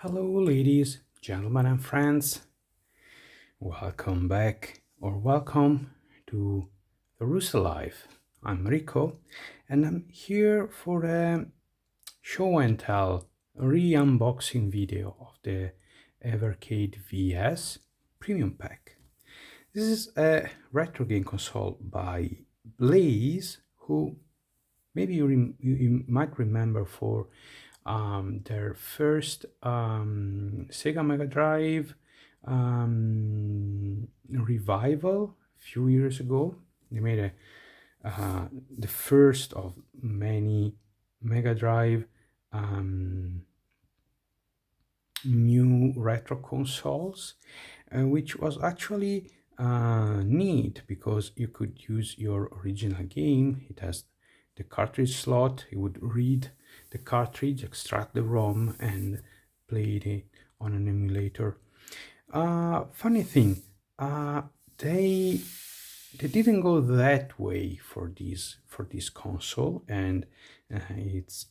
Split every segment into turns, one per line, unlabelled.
Hello, ladies, gentlemen, and friends. Welcome back or welcome to the Rooster Life. I'm Rico, and I'm here for a show and tell re-unboxing video of the Evercade VS Premium Pack. This is a retro game console by Blaze, who maybe you might remember for their first Sega Mega Drive revival a few years ago. They made the first of many Mega Drive new retro consoles, which was actually neat because you could use your original game. It has the cartridge slot. You would read the cartridge, extract the ROM, and play it on an emulator. Funny thing, they didn't go that way for this console, and its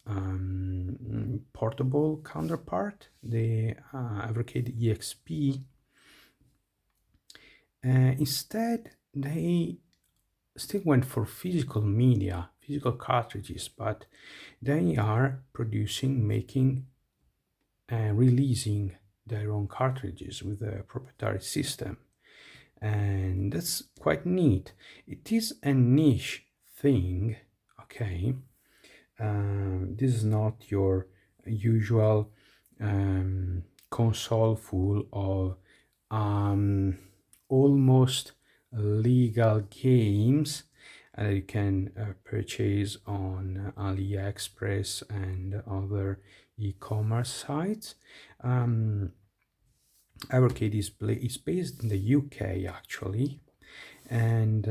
portable counterpart, the Evercade EXP. Instead, they still went for physical media, physical cartridges, but they are making, releasing their own cartridges with a proprietary system. And that's quite neat. It is a niche thing, okay? This is not your usual console full of almost legal games that you can purchase on AliExpress and other e-commerce sites. Evercade is based in the UK actually, and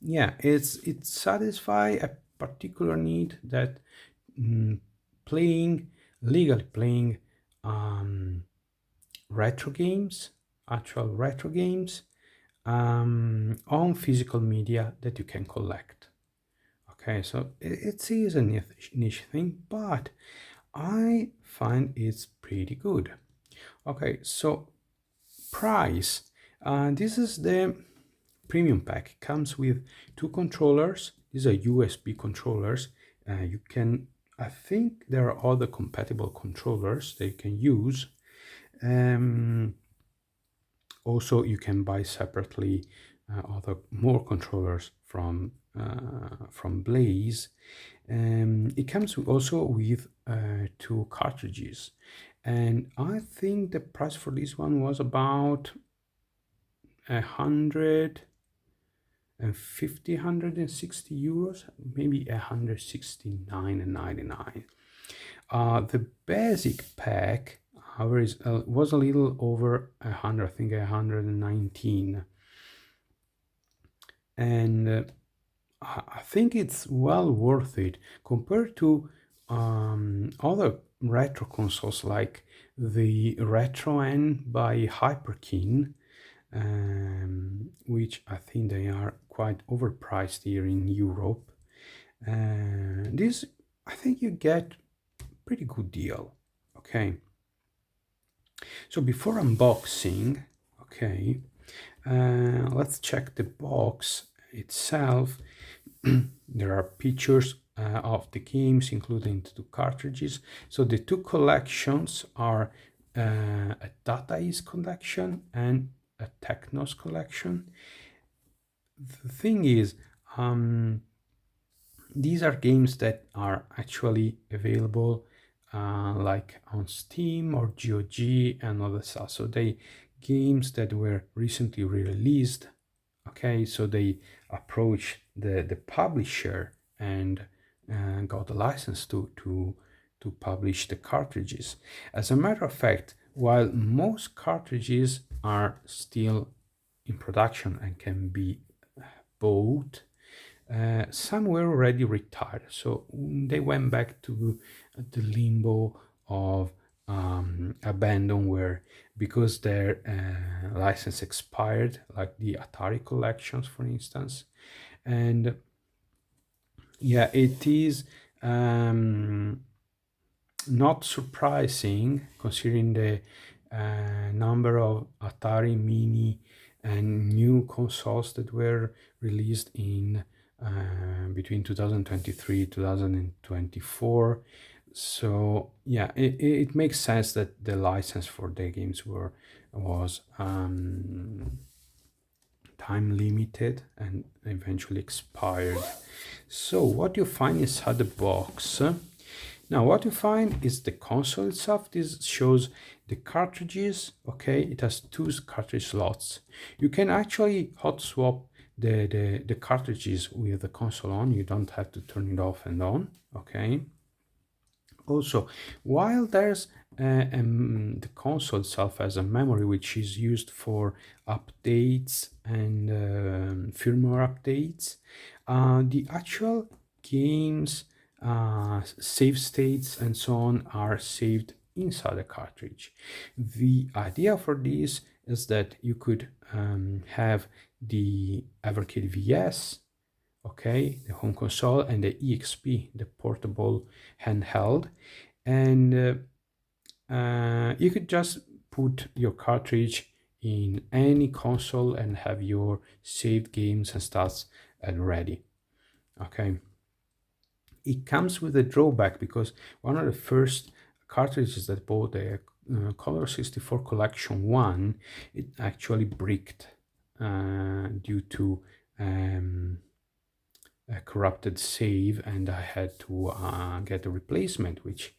yeah, it satisfies a particular need that legally playing retro games, actual retro games, on physical media that you can collect. Okay, so it is a niche thing, but I find it's pretty good. Okay, so price. This is the premium pack. It comes with two controllers. These are USB controllers. I think there are other compatible controllers that you can use. Also, you can buy separately more controllers from Blaze. It comes also with two cartridges, and I think the price for this one was about 160 euros, maybe 169.99. The basic pack, however, was a little over 100, I think 119, and I think it's well worth it compared to other retro consoles like the Retrogame by Hyperkin, which I think they are quite overpriced here in Europe. This, I think you get pretty good deal. Okay, so before unboxing, okay, let's check the box itself. There are pictures of the games, including the two cartridges. So the two collections are a Data East collection and a Technos collection. The thing is, these are games that are actually available like on Steam or GOG and other stuff. So they games that were recently released. Okay, so they approach the publisher and got a license to publish the cartridges. As a matter of fact, while most cartridges are still in production and can be bought, some were already retired, so they went back to the limbo of abandonware because their license expired, like the Atari collections, for instance. And yeah, it is not surprising considering the number of Atari Mini and new consoles that were released in between 2023 2024. So yeah, it makes sense that the license for the games was time limited and eventually expired. So what you find inside the box, now what you find is the console itself. This shows the cartridges. Okay, it has two cartridge slots. You can actually hot swap the cartridges with the console on. You don't have to turn it off and on. Okay. Also, while there's the console itself has a memory which is used for updates and firmware updates, the actual games, save states, and so on are saved inside the cartridge. The idea for this is that you could have the Evercade VS, okay, the home console, and the EXP, the portable handheld, and you could just put your cartridge in any console and have your saved games and stats ready. Okay, it comes with a drawback because one of the first cartridges that bought the Commodore 64 Collection 1, it actually bricked due to a corrupted save, and I had to get a replacement, which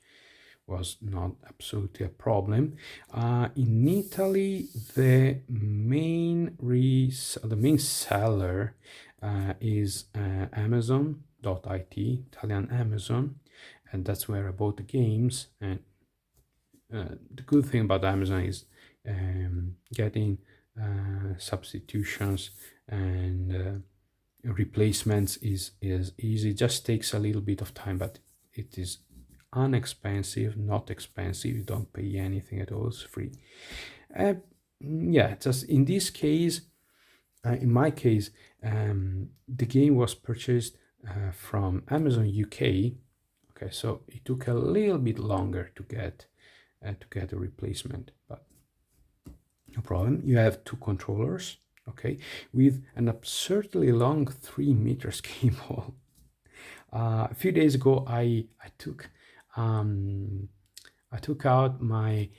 was not absolutely a problem. In Italy, the main seller is Amazon.it, Italian Amazon, and that's where I bought the games. And the good thing about Amazon is getting substitutions and replacements is easy. It just takes a little bit of time, but it is inexpensive, not expensive. You don't pay anything at all. It's free. Yeah, just in this case, in my case, the game was purchased from Amazon UK. Okay, so it took a little bit longer to get a replacement, but no problem. You have two controllers, okay, with an absurdly long 3 meters cable. A few days ago, I took out my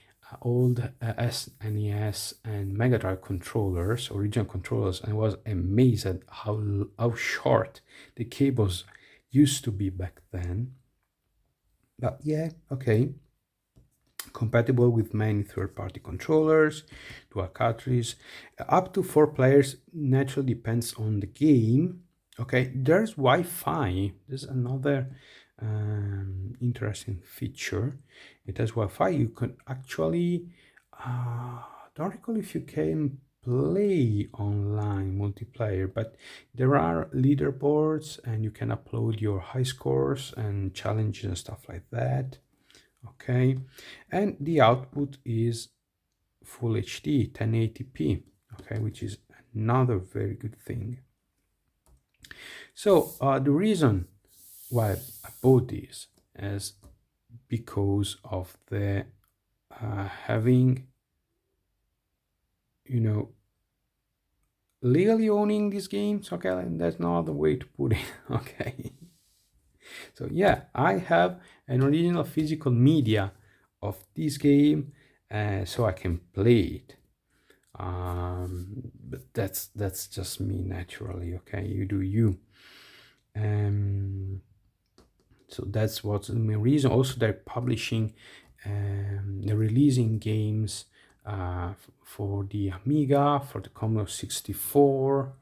old SNES and Mega Drive controllers, original controllers, and I was amazed at how short the cables used to be back then. But yeah, okay. Compatible with many third-party controllers, dual cartridges, up to 4 players. Naturally depends on the game. Okay, there's Wi-Fi. There's another interesting feature. It has Wi-Fi. You can actually don't recall if you can play online multiplayer, but there are leaderboards and you can upload your high scores and challenges and stuff like that. Okay, and the output is full HD 1080p, okay, which is another very good thing. So the reason why I bought this is because of the having, you know, legally owning these games. Okay, and that's no other way to put it. Okay, so yeah, I have an original physical media of this game, so I can play it. But that's just me naturally. Okay, you do you. So that's what's the main reason. Also, they're publishing, they're releasing games for the Amiga, for the Commodore 64,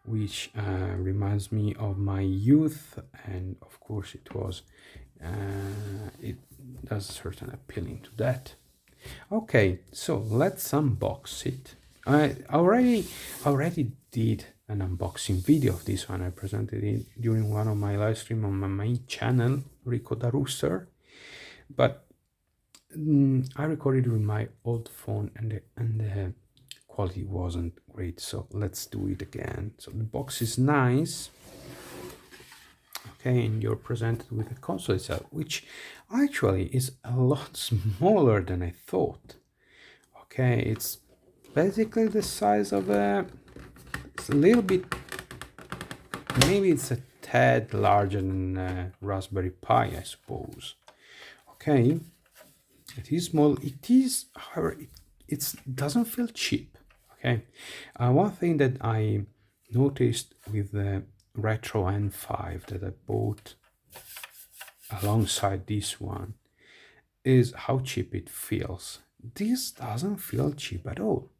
which reminds me of my youth, and of course it was it does a certain appealing to that. Okay, so let's unbox it. I already did an unboxing video of this one. I presented it during one of my live stream on my main channel, Rico da Rooster, but I recorded with my old phone and the quality wasn't great, so let's do it again. So the box is nice. okay, and you're presented with a console itself, which actually is a lot smaller than I thought. Okay, it's basically the size of it's a little bit, maybe it's a tad larger than a Raspberry Pi, I suppose. Okay, it is small. It is, however, it doesn't feel cheap. Okay, one thing that I noticed with the Retro N5 that I bought alongside this one is how cheap it feels. This doesn't feel cheap at all.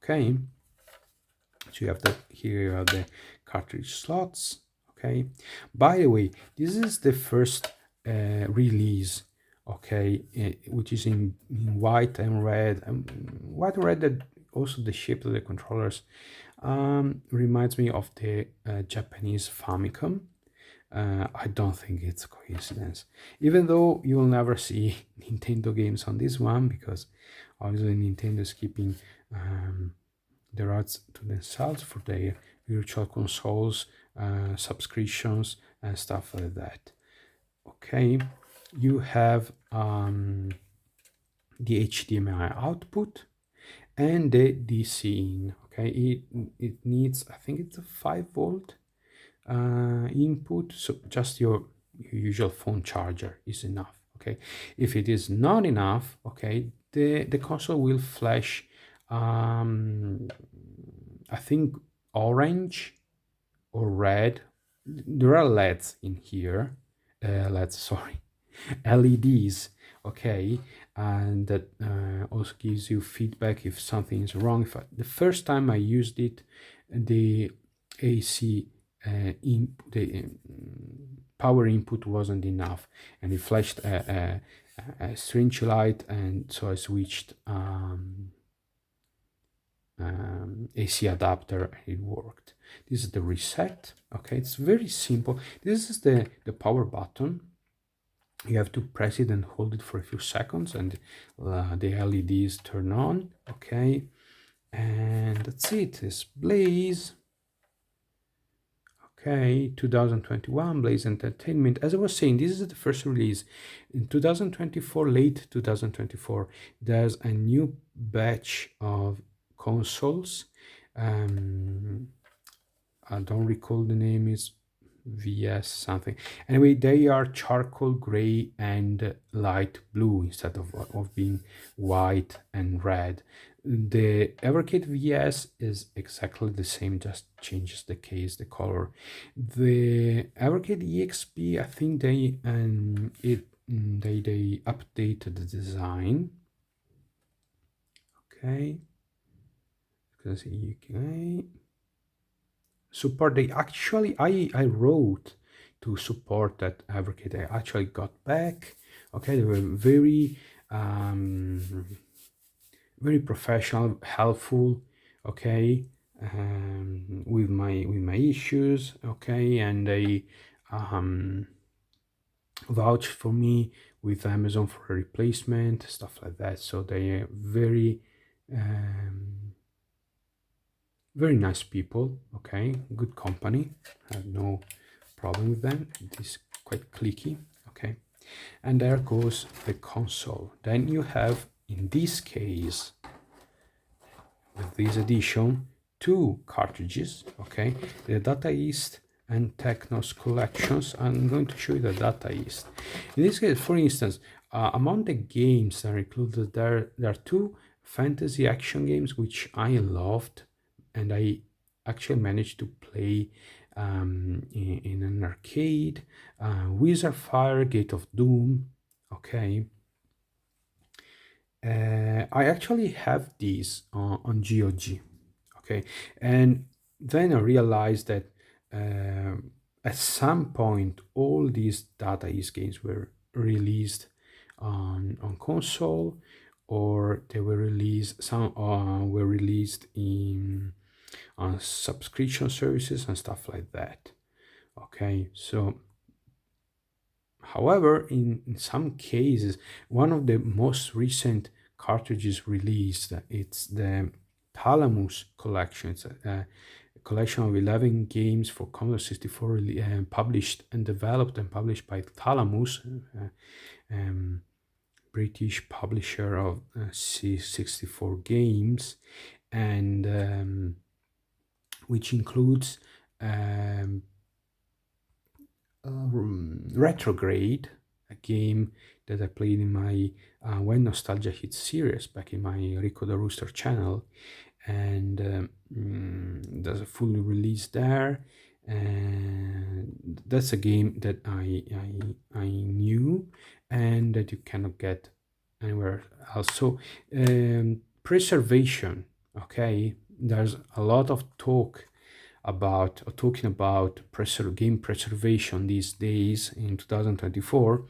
Okay, so you have the, here you have the cartridge slots. Okay, by the way, this is the first release, okay, which is in white and red, white and red, that also the shape of the controllers reminds me of the Japanese Famicom. I don't think it's a coincidence, even though you will never see Nintendo games on this one, because obviously Nintendo is keeping the rights to themselves for their virtual consoles, subscriptions, and stuff like that. Okay, you have the HDMI output and the DC in. Okay, it needs, I think it's a 5-volt input, so just your usual phone charger is enough. Okay, if it is not enough, okay, the console will flash I think orange or red. There are LEDs in here, LEDs, sorry, LEDs, okay, and that also gives you feedback if something is wrong. The first time I used it, the AC the power input wasn't enough, and it flashed a strange light, and so I switched AC adapter, and it worked. This is the reset. Okay, it's very simple. This is the power button. You have to press it and hold it for a few seconds, and the LEDs turn on. Okay, and that's it. It's Blaze. Okay, 2021, Blaze Entertainment. As I was saying, this is the first release. In 2024, late 2024, there's a new batch of consoles. I don't recall the name, is VS something. Anyway, they are charcoal gray and light blue instead of being white and red. The Evercade VS is exactly the same, just changes the case, the color. The Evercade EXP, I think they they updated the design. Okay, because okay. Support, they actually, I wrote to support that Evercade. I actually got back. Okay, they were very very professional, helpful. Okay, with my issues. Okay, and they vouched for me with Amazon for a replacement, stuff like that. So they are very very nice people. Okay, good company. I have no problem with them. It is quite clicky. Okay, and there goes the console. Then you have, in this case, with this edition, two cartridges. Okay, the Data East and Technos collections. I'm going to show you the Data East. In this case, for instance, among the games that are included, there are two fantasy action games which I loved, and I actually managed to play in an arcade. Wizard Fire, Gate of Doom. Okay, I actually have these on GOG. Okay, and then I realized that at some point all these Data East games were released on console, or they were released, some were released in on subscription services and stuff like that. Okay, so however, in some cases, one of the most recent cartridges released, it's the Thalamus collection. It's collection of 11 games for Commodore 64, published and developed and published by Thalamus, British publisher of C64 games, and which includes Retrograde, a game that I played in my When Nostalgia Hits series back in my Rico the Rooster channel, and there's a full release there, and that's a game that I knew and that you cannot get anywhere else. So preservation, okay, there's a lot of talking about game preservation these days in 2024.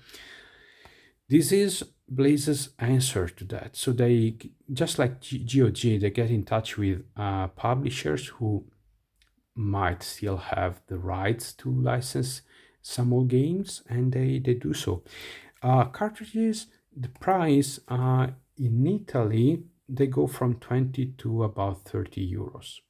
This is Blaze's answer to that. So they, just like GOG, they get in touch with publishers who might still have the rights to license some old games, and they do so. Cartridges, the price in Italy, they go from 20 to about 30 euros.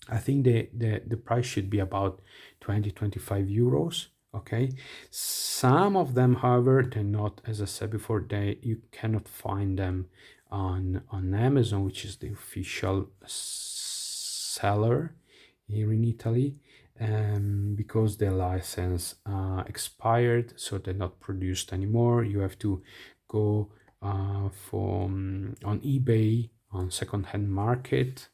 I think the price should be about 20-25 euros. Okay, some of them, however, they're not, as I said before, you cannot find them on Amazon, which is the official seller here in Italy, because their license expired, so they're not produced anymore. You have to go on eBay, on second-hand market,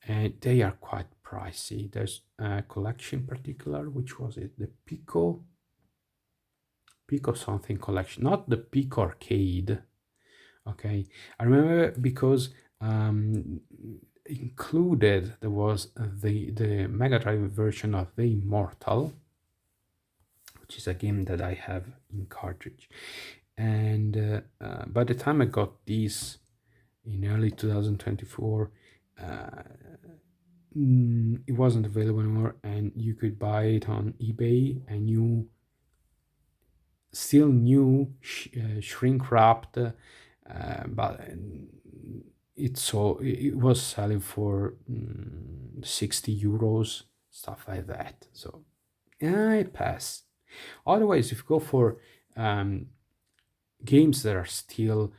and they are quite pricey. There's a collection in particular, which was it, the Pico something collection, not the Pico Arcade. Okay, I remember because included there was the Mega Drive version of The Immortal, which is a game that I have in cartridge, and by the time I got these in early 2024, it wasn't available anymore, and you could buy it on eBay, and you still new shrink wrapped, but it was selling for 60 euros, stuff like that. So I pass. Otherwise, if you go for games that are still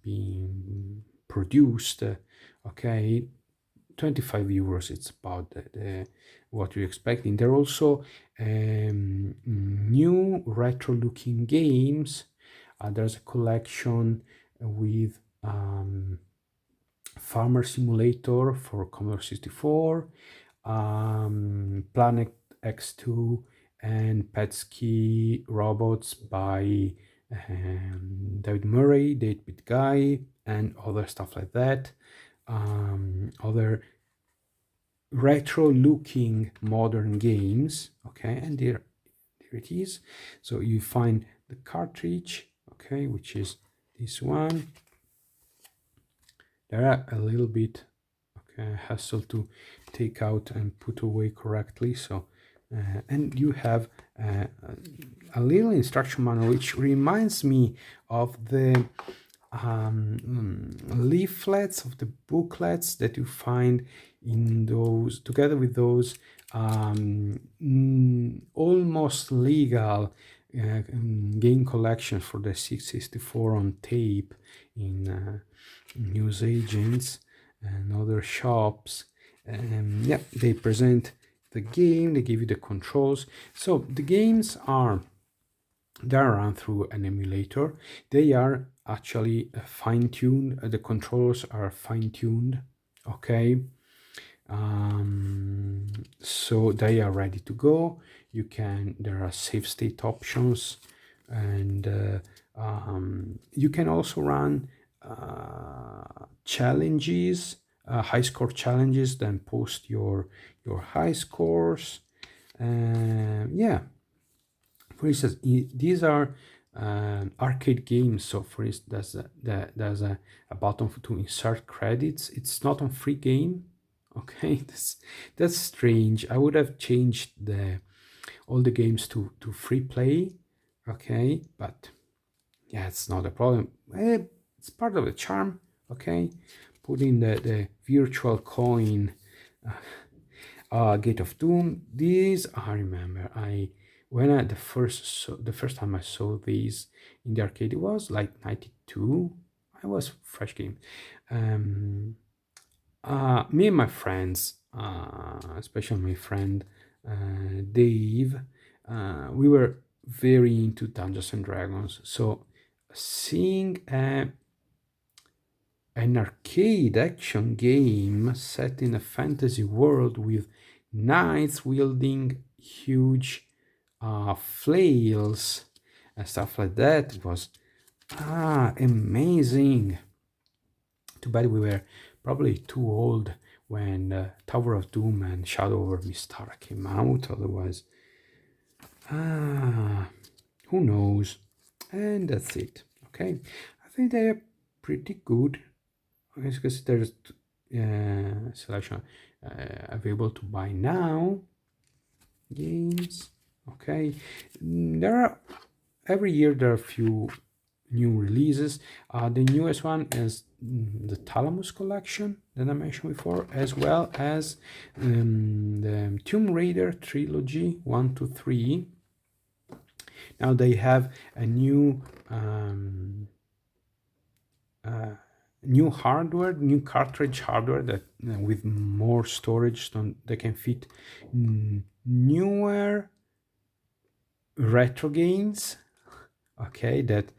being produced, okay, 25 euros, it's about what you're expecting. There are also new retro looking games. There's a collection with Farmer Simulator for Commodore 64, Planet X2, and Petsky Robots by David Murray, the 8-bit guy, and other stuff like that. Other retro looking modern games, okay, and there it is. So you find the cartridge, okay, which is this one. They are a little bit hassle to take out and put away correctly, so and you have a little instruction manual, which reminds me of the leaflets, of the booklets that you find in those, together with those almost legal game collections for the C64 on tape in news agents and other shops. Yeah, they present the game, they give you the controls. So the games they're run through an emulator. They are actually fine-tuned. The controls are fine-tuned, okay. So they are ready to go. There are save state options, and you can also run challenges, high score challenges, then post your high scores. Yeah, for instance, these are arcade games. So for instance, there's a button to insert credits. It's not on free game. Okay, that's strange. I would have changed all the games to free play. Okay, but yeah, it's not a problem. It's part of the charm. Okay, put in the virtual coin. Gate of Doom. These I remember. The first time I saw these in the arcade, it was like 92. I was fresh game. Um, Me and my friends, especially my friend Dave, we were very into Dungeons and Dragons. So seeing an arcade action game set in a fantasy world with knights wielding huge flails and stuff like that was amazing. Too bad we were probably too old when Tower of Doom and Shadow over Mistara came out. Otherwise, who knows? And that's it. Okay, I think they are pretty good. Because there's selection available to buy now. Games. Okay, there are every year there are a few new releases. The newest one is the Thalamus collection that I mentioned before, as well as the Tomb Raider trilogy 1 to 3. Now they have a new new hardware, new cartridge hardware that with more storage, so they can fit newer retro games. Okay, that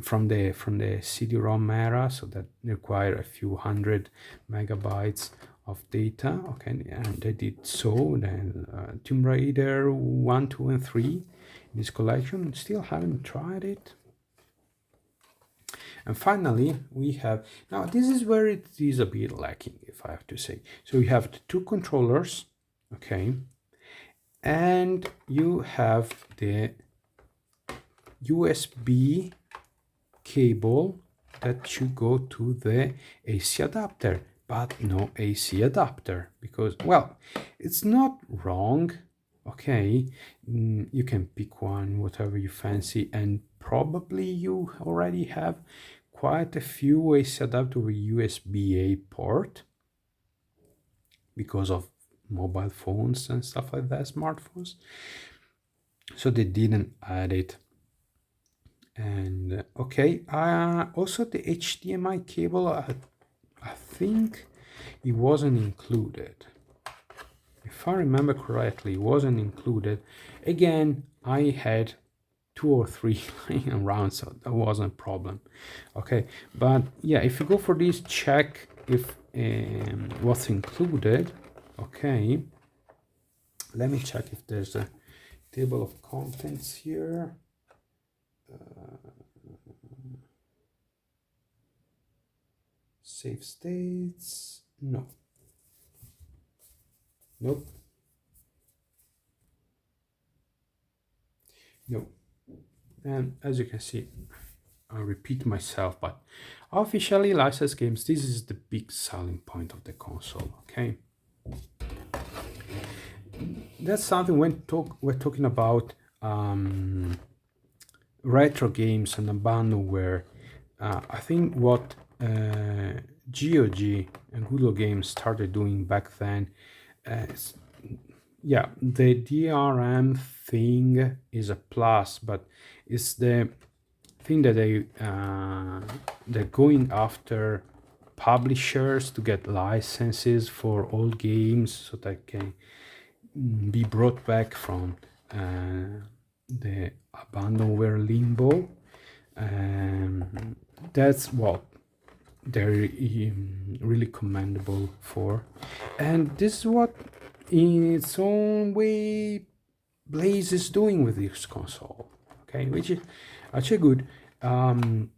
from the CD-ROM era, so that require a few hundred megabytes of data. Okay, and they did so. Then Tomb Raider 1, 2, and 3 in this collection. Still haven't tried it. And finally, we have, now this is where it is a bit lacking, if I have to say. So you have the two controllers, okay, and you have the USB cable that should go to the AC adapter, but no AC adapter because, well, it's not wrong. Okay, you can pick one, whatever you fancy, and probably you already have quite a few AC adapter with USB-A port because of mobile phones and stuff like that, smartphones. So they didn't add it. And okay, also the HDMI cable, I think it wasn't included. If I remember correctly, it wasn't included. Again, I had 2 or 3 lying around, so that wasn't a problem. Okay, but yeah, if you go for this, check if what's included. Okay, let me check if there's a table of contents here. Save states, no. Nope. No. And as you can see, I repeat myself, but officially licensed games, this is the big selling point of the console, okay? That's something when we're talking about retro games and abandonware. I think what GOG and Good Old Games started doing back then, yeah, the DRM thing is a plus, but it's the thing that they're going after publishers to get licenses for old games so that can be brought back from the abandonware limbo. That's what they're really commendable for, and this is what in its own way Blaze is doing with this console, okay, which is actually good. Probably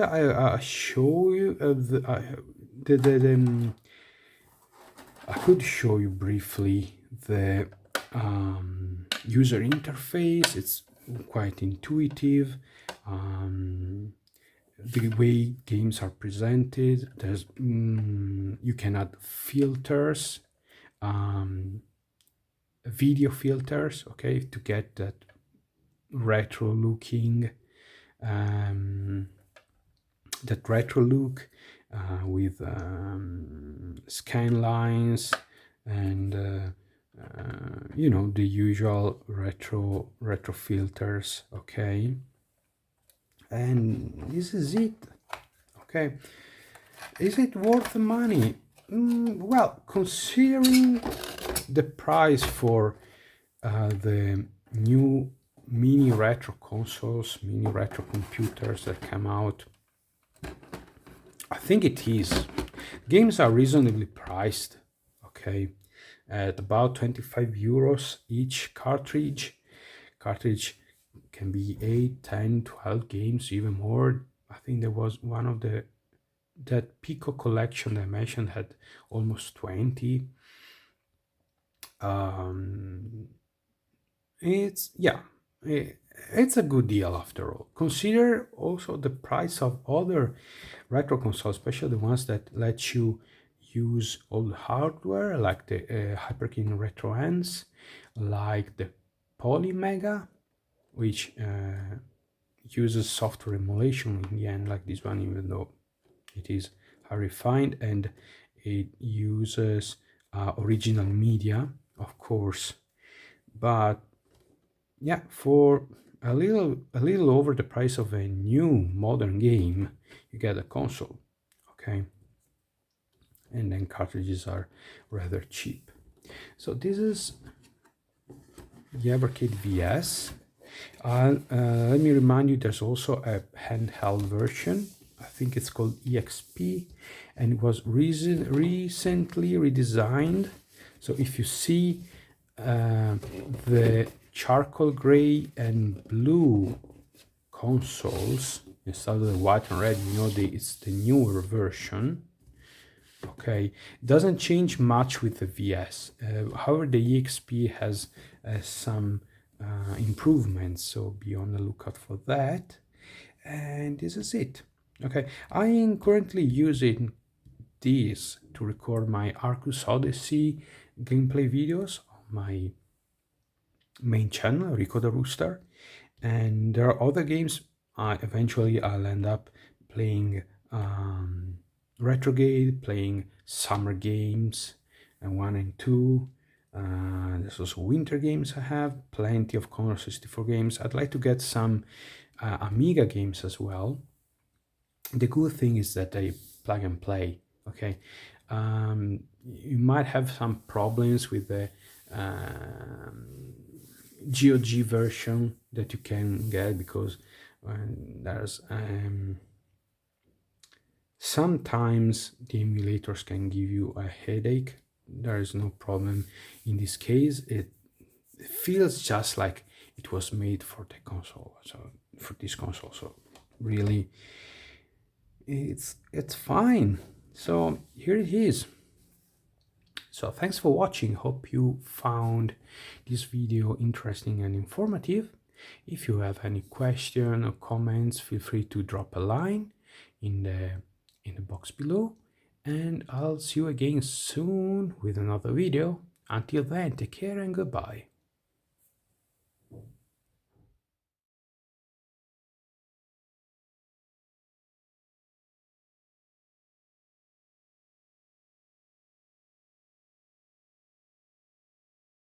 I show you I could show you briefly the user interface. It's quite intuitive. The way games are presented, there's you can add filters, video filters, okay, to get that retro looking that retro look with scan lines and you know, the usual retro filters. Okay, and this is it. Okay, is it worth the money? Well, considering the price for the new mini retro consoles, mini retro computers that come out, I think it is. Games are reasonably priced, okay, at about 25 euros each cartridge. Cartridge can be 8, 10, 12 games, even more. I think there was one of that Pico collection I mentioned had almost 20. It's, yeah, it's a good deal after all. Consider also the price of other retro consoles, especially the ones that let you use old hardware, like the Hyperkin Retro Ends, like the Polymega, which uses software emulation in the end, like this one, even though it is refined, and it uses original media, of course. But yeah, for a little over the price of a new modern game, you get a console. Okay, and then cartridges are rather cheap. So this is the Evercade VS. Let me remind you, there's also a handheld version. I think it's called EXP, and it was recently redesigned. So if you see the charcoal gray and blue consoles instead of the white and red, you know, it's the newer version. Okay, it doesn't change much with the VS. However, the EXP has some improvements, so be on the lookout for that. And this is it. Okay, I am currently using this to record my Arcus Odyssey gameplay videos on my main channel, Rico the Rooster, and there are other games. Eventually I'll end up playing Retrogame, playing summer games and 1 and 2. There's also winter games. I have plenty of Commodore 64 games. I'd like to get some Amiga games as well. The good thing is that they plug and play. Okay, you might have some problems with the GOG version that you can get, because there's sometimes the emulators can give you a headache. There is no problem in this case. It feels just like it was made for the console, so for this console. So really, it's fine. So here it is. So thanks for watching. Hope you found this video interesting and informative. If you have any question or comments, feel free to drop a line in the box below, and I'll see you again soon with another video. Until then, take care and goodbye.